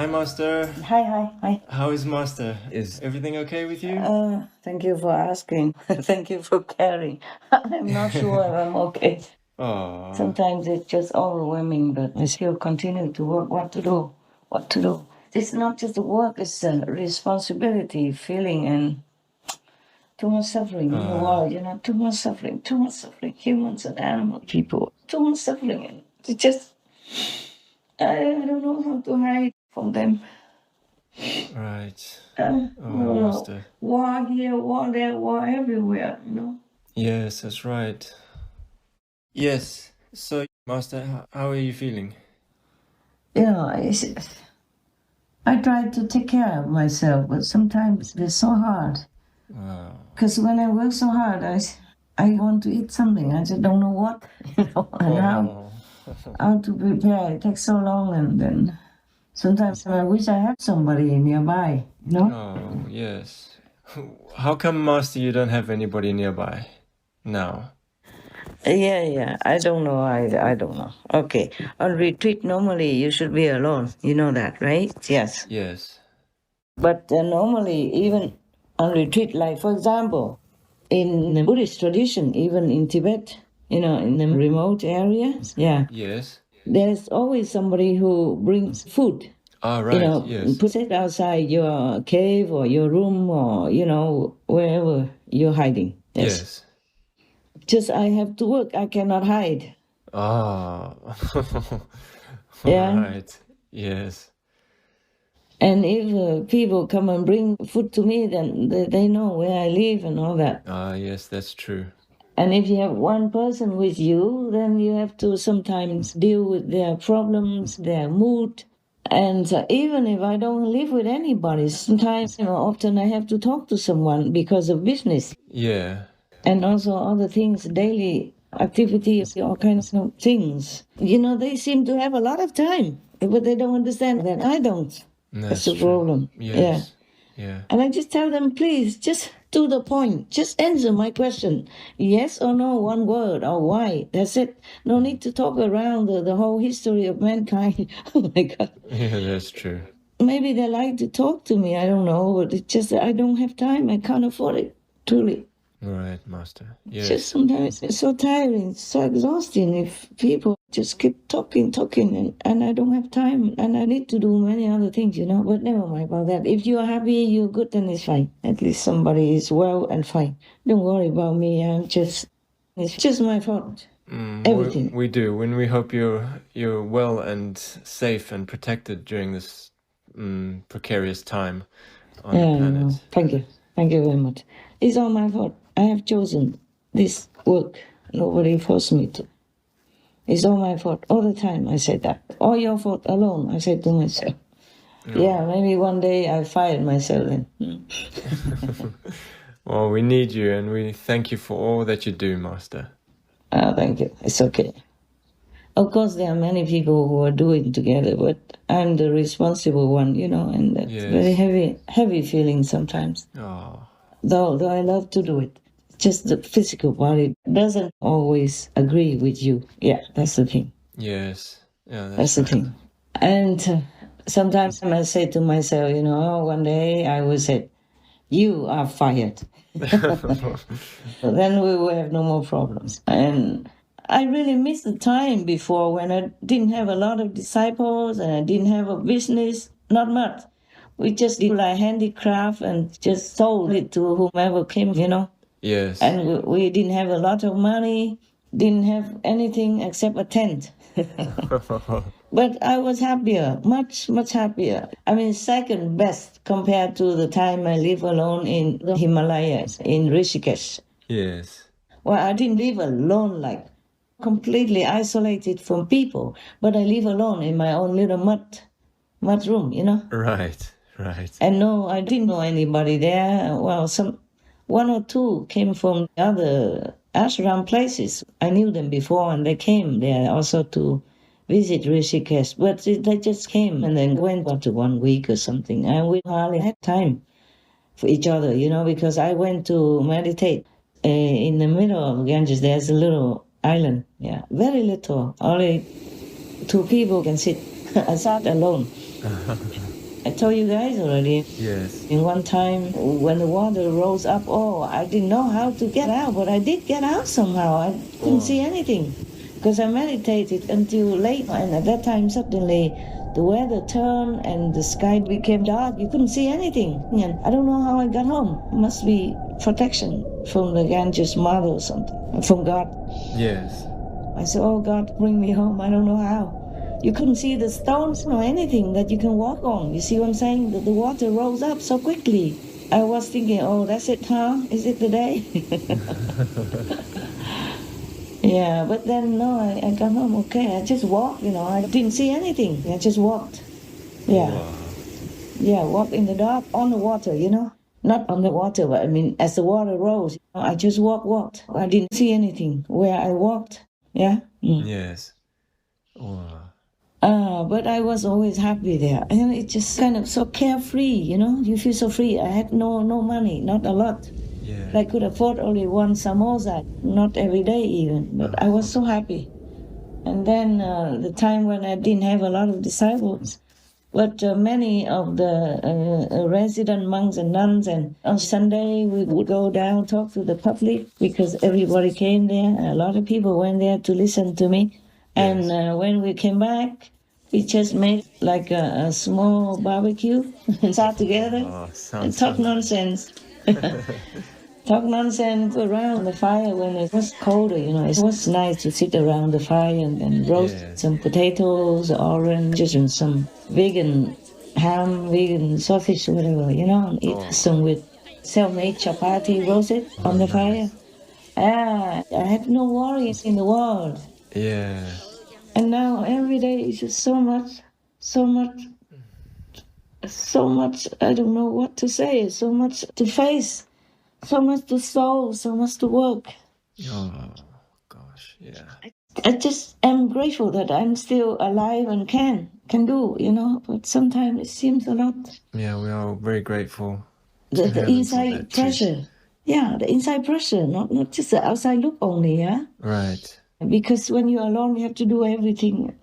Hi, Master. Hi. How is Master? Is everything okay with you? Thank you for asking. Thank you for caring. I'm not sure if I'm okay. Oh, Sometimes it's just overwhelming, but I still continue to work. What to do? What to do? It's not just the work, it's a responsibility, feeling, and too much suffering in the world, too much suffering, humans and animal people, too much suffering. And it's just, I don't know how to hide from them. right. Oh, Master. war here, war there, war everywhere. Yes, that's right. Yes. So, Master, how are you feeling? I try to take care of myself, but sometimes it's so hard. Wow. Because when I work so hard, I want to eat something. I just don't know what, and how to prepare. It takes so long, and then sometimes I wish I had somebody nearby. Oh, yes. How come, Master, you don't have anybody nearby now? Yeah. I don't know. I don't know. Okay. On retreat, normally you should be alone. You know that, right? Yes. Yes. But normally, even on retreat, like for example, in the Buddhist tradition, even in Tibet, in the remote areas, Yes. there's always somebody who brings food. Ah, right. Yes. Put it outside your cave or your room or, wherever you're hiding. Yes. Just I have to work. I cannot hide. Ah. Yeah. Right. Yes. And if people come and bring food to me, then they know where I live and all that. Ah, yes, that's true. And if you have one person with you, then you have to sometimes deal with their problems, their mood. And even if I don't live with anybody, sometimes, often I have to talk to someone because of business. Yeah. And also other things, daily activities, all kinds of things. They seem to have a lot of time, but they don't understand that I don't. That's the true. problem. Yes. Yeah. And I just tell them, please, just to the point. Just answer my question. Yes or no, one word, or why. That's it. No need to talk around the whole history of mankind. Oh my God. Yeah, that's true. Maybe they like to talk to me. I don't know. But it's just that I don't have time. I can't afford it. Truly. Right, Master. Yes. Just sometimes it's so tiring, so exhausting if people just keep talking, and I don't have time, and I need to do many other things, but never mind about that. If you're happy, you're good, then it's fine. At least somebody is well and fine. Don't worry about me. It's just my fault. Everything. We do. When we hope you're well and safe and protected during this precarious time on the planet. Thank you. Thank you very much. It's all my fault. I have chosen this work. Nobody forced me to. It's all my fault. All the time I say that. All your fault alone, I say to myself. Yeah, maybe one day I fired myself then. Well, we need you and we thank you for all that you do, Master. Thank you. It's okay. Of course, there are many people who are doing together, but I'm the responsible one, and that's very heavy feeling sometimes. Oh. Though I love to do it. Just the physical body doesn't always agree with you. Yeah, that's the thing. Yes. Yeah, that's the thing. And sometimes I say to myself, one day I will say, you are fired. Then we will have no more problems. And I really miss the time before when I didn't have a lot of disciples and I didn't have a business, not much. We just did like handicraft and just sold it to whomever came, Yes. And we didn't have a lot of money, didn't have anything except a tent. But I was happier, much, much happier. I mean, second best compared to the time I live alone in the Himalayas, in Rishikesh. Yes. Well, I didn't live alone, like completely isolated from people, but I live alone in my own little mud room, Right. And no, I didn't know anybody there. Well, one or two came from other ashram places. I knew them before, and they came there also to visit Rishikesh. But they just came and then went after 1 week or something, and we hardly had time for each other, because I went to meditate in the middle of Ganges. There's a little island, very little. Only 2 people can sit. I sat alone. I told you guys already. Yes. In one time, when the water rose up, I didn't know how to get out, but I did get out somehow. I couldn't see anything because I meditated until late, and at that time, suddenly the weather turned and the sky became dark. You couldn't see anything. And I don't know how I got home. It must be protection from the Ganges Mother or something, from God. Yes. I said, oh, God, bring me home. I don't know how. You couldn't see the stones or anything that you can walk on. You see what I'm saying? The water rose up so quickly. I was thinking, oh, that's it, huh? Is it the day? Yeah, but then, no, I got home okay. I just walked, I didn't see anything. I just walked. Yeah. Wow. Yeah, walk in the dark on the water, Not on the water, but I mean, as the water rose, I just walked. I didn't see anything where I walked. Yeah? Yes. Wow. But I was always happy there. And it just kind of so carefree, You feel so free. I had no money, not a lot. Yeah. I could afford only one samosa, not every day even. But I was so happy. And then the time when I didn't have a lot of disciples, but many of the resident monks and nuns, and on Sunday we would go down, talk to the public, because everybody came there. A lot of people went there to listen to me. And when we came back, we just made like a small barbecue and sat together and talk nonsense. Talk nonsense around the fire when it was colder, It was nice to sit around the fire and roast some potatoes, oranges, and some vegan ham, vegan sausage, whatever, and eat some with self-made chapati roasted on the fire. I had no worries in the world. Yeah. And now every day is just so much, I don't know what to say, so much to face. So much to solve, so much to work. Oh, gosh, yeah. I just am grateful that I'm still alive and can do, But sometimes it seems a lot. Yeah, we are very grateful. The inside pressure. Yeah, the inside pressure, not just the outside look only, yeah? Right. Because when you're alone, you have to do everything.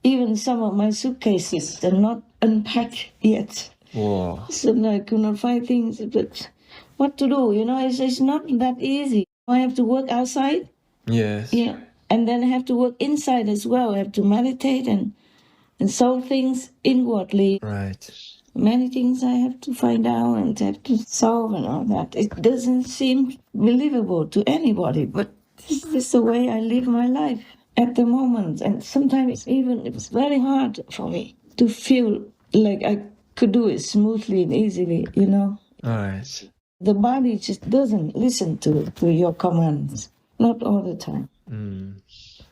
Even some of my suitcases are not unpacked yet. Whoa. So I could not find things, but what to do, it's not that easy. I have to work outside. Yes. Yeah. And then I have to work inside as well. I have to meditate and solve things inwardly. Right. Many things I have to find out and have to solve and all that. It doesn't seem believable to anybody, but this is the way I live my life at the moment. And sometimes it's very hard for me to feel like I could do it smoothly and easily, All right. The body just doesn't listen to your commands, not all the time.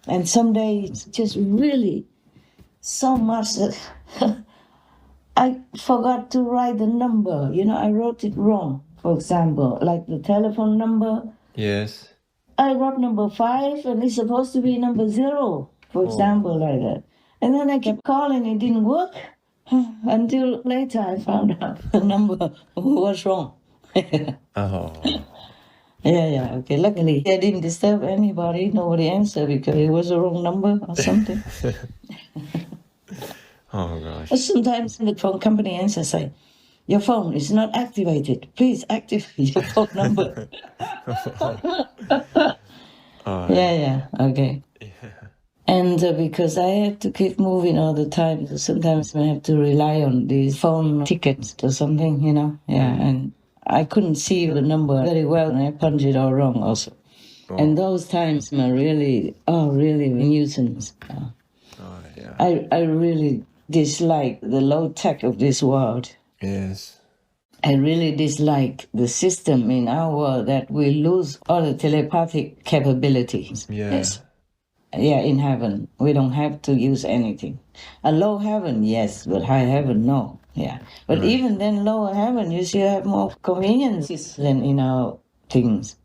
And some days it's just really so much that I forgot to write the number. I wrote it wrong, for example, like the telephone number. Yes. I wrote number 5 and it's supposed to be number 0, for example, like that. And then I kept calling, it didn't work. Until later I found out the number was wrong. Oh. Yeah, okay. Luckily, I didn't disturb anybody. Nobody answered because it was the wrong number or something. Oh, gosh. Or sometimes the phone company answers say, your phone is not activated. Please activate your phone number. Yeah, okay. Yeah. And because I had to keep moving all the time, so sometimes I have to rely on these phone tickets or something, Yeah, and I couldn't see the number very well, and I punched it all wrong also. Oh. And those times are really a nuisance. Yeah. I really dislike the low tech of this world. Yes. I really dislike the system in our world that we lose all the telepathic capabilities. Yeah. Yes. Yeah, in heaven, we don't have to use anything. A low heaven, yes, but high heaven, no. Yeah, but even then, lower heaven, you still have more conveniences than in our things.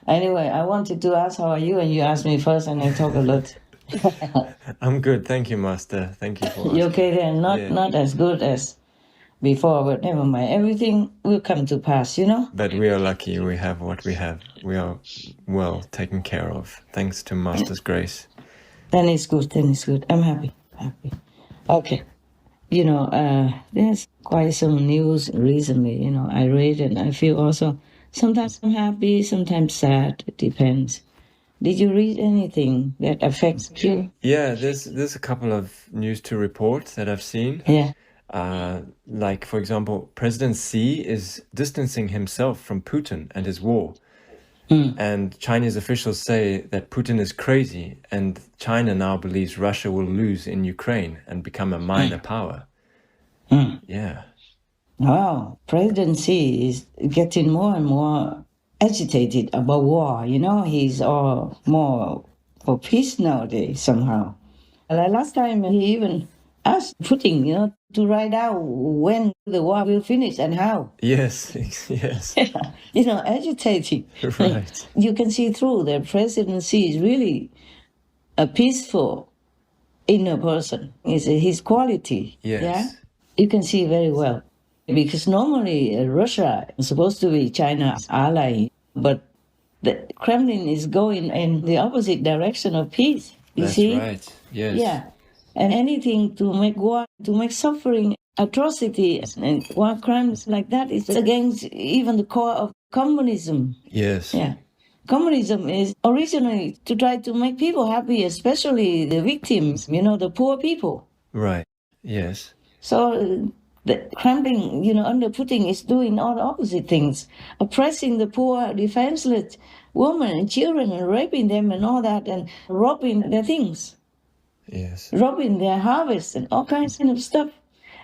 Anyway, I wanted to ask how are you, and you asked me first, and I talk a lot. I'm good, thank you, Master. Thank you for asking. You okay then? Not as good as before, but never mind. Everything will come to pass, But we are lucky we have what we have. We are well taken care of, thanks to Master's grace. Then it's good, I'm happy. Okay. There's quite some news recently, I read and I feel also sometimes I'm happy, sometimes sad. It depends. Did you read anything that affects you? Yeah, there's a couple of news to report that I've seen. Yeah. Like, for example, President Xi is distancing himself from Putin and his war. And Chinese officials say that Putin is crazy, and China now believes Russia will lose in Ukraine and become a minor power. Yeah. Wow, President Xi is getting more and more agitated about war. He's all more for peace nowadays somehow. Like last time, he even asked Putin, to write out when the war will finish and how. Yes, yes. Agitating. Right. You can see through that President Xi is really a peaceful inner person. It's his quality. Yes. Yeah? You can see very well. Because normally Russia is supposed to be China's ally, but the Kremlin is going in the opposite direction of peace. You see? That's right. Yes. Yeah. And anything to make war, to make suffering, atrocity, and war crimes like that is against even the core of communism. Yes. Yeah. Communism is originally to try to make people happy, especially the victims, the poor people. Right. Yes. So the Kremlin, under Putin, is doing all the opposite things, oppressing the poor, defenseless women and children, and raping them and all that, and robbing their things. Yes. Robbing their harvest and all kinds of stuff,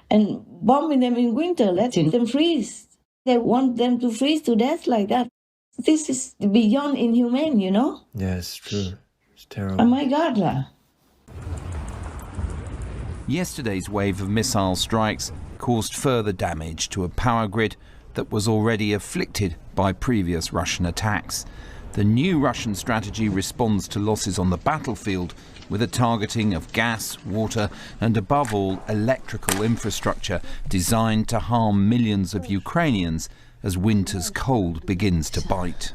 and bombing them in winter, letting them freeze. They want them to freeze to death like that. This is beyond inhumane, Yes, true. It's terrible. Oh my God, lah. Yesterday's wave of missile strikes caused further damage to a power grid that was already afflicted by previous Russian attacks. The new Russian strategy responds to losses on the battlefield with a targeting of gas, water and above all electrical infrastructure designed to harm millions of Ukrainians as winter's cold begins to bite.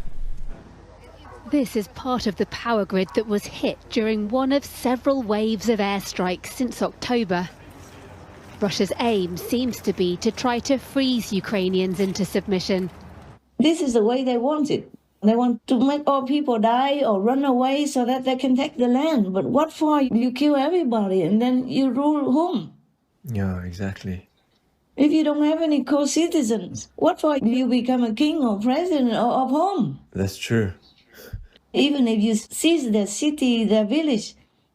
This is part of the power grid that was hit during one of several waves of airstrikes since October. Russia's aim seems to be to try to freeze Ukrainians into submission. This is the way they want it. They want to make all people die or run away so that they can take the land. But what for? You kill everybody and then you rule whom? Yeah, exactly. If you don't have any co-citizens, what for you become a king or president of whom? That's true. Even if you seize their city, their village,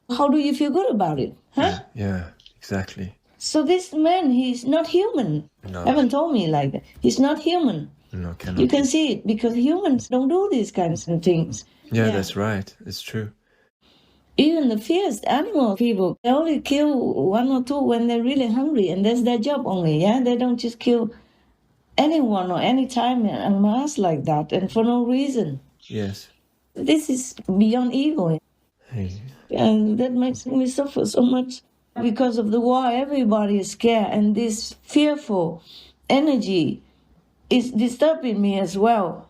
how do you feel good about it? Huh? Yeah, exactly. So this man, he's not human. No. Haven't told me like that. He's not human. No, cannot. You can see it because humans don't do these kinds of things. Yeah, that's right. It's true. Even the fierce animal people, they only kill one or two when they're really hungry, and that's their job only, yeah? They don't just kill anyone or any time en masse like that, and for no reason. Yes. This is beyond evil. Hey. And that makes me suffer so much. Because of the war, everybody is scared, and this fearful energy is disturbing me as well.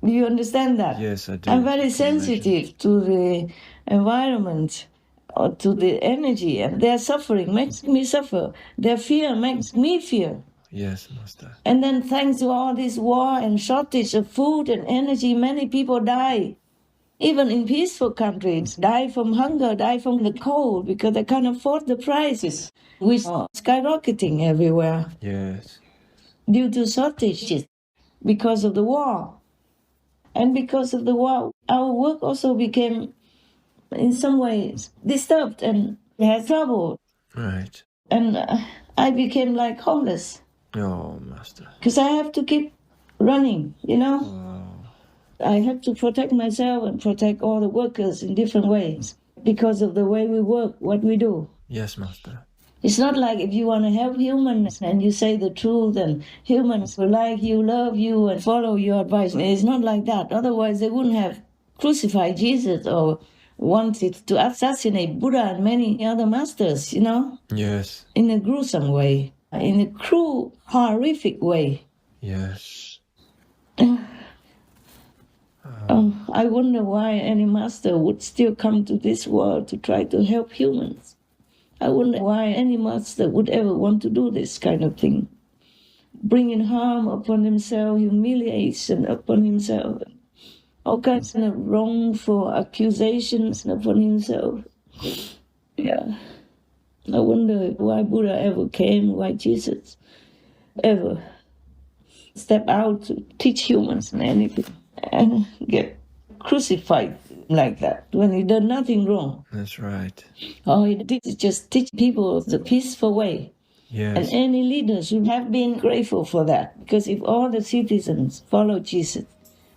Do you understand that? Yes, I do. I'm very sensitive to the environment or to the energy, and their suffering makes me suffer. Their fear makes me fear. Yes, Master. And then thanks to all this war and shortage of food and energy, many people die. Even in peaceful countries, die from hunger, die from the cold, because they can't afford the prices, which are skyrocketing everywhere. Yes. Due to shortages, because of the war. And because of the war, our work also became, in some ways, disturbed and had trouble. Right. And I became like homeless. Oh, Master. Because I have to keep running, Oh. I have to protect myself and protect all the workers in different ways because of the way we work, what we do. Yes, Master. It's not like if you want to help humans and you say the truth and humans will like you, love you, and follow your advice. It's not like that. Otherwise, they wouldn't have crucified Jesus or wanted to assassinate Buddha and many other masters, Yes. in a gruesome way, in a cruel, horrific way. Yes. I wonder why any master would still come to this world to try to help humans. I wonder why any master would ever want to do this kind of thing. Bringing harm upon himself, humiliation upon himself, all kinds of wrongful accusations upon himself. Yeah. I wonder why Buddha ever came, why Jesus ever stepped out to teach humans anything and get crucified like that when he did nothing wrong. That's right. All he did is just teach people the peaceful way. Yes. And any leader should have been grateful for that, because if all the citizens follow Jesus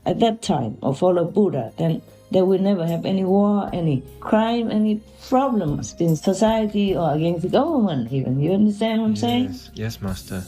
at that time or follow Buddha, then there will never have any war, any crime, any problems in society or against the government even. You understand what I'm saying? Yes, Master.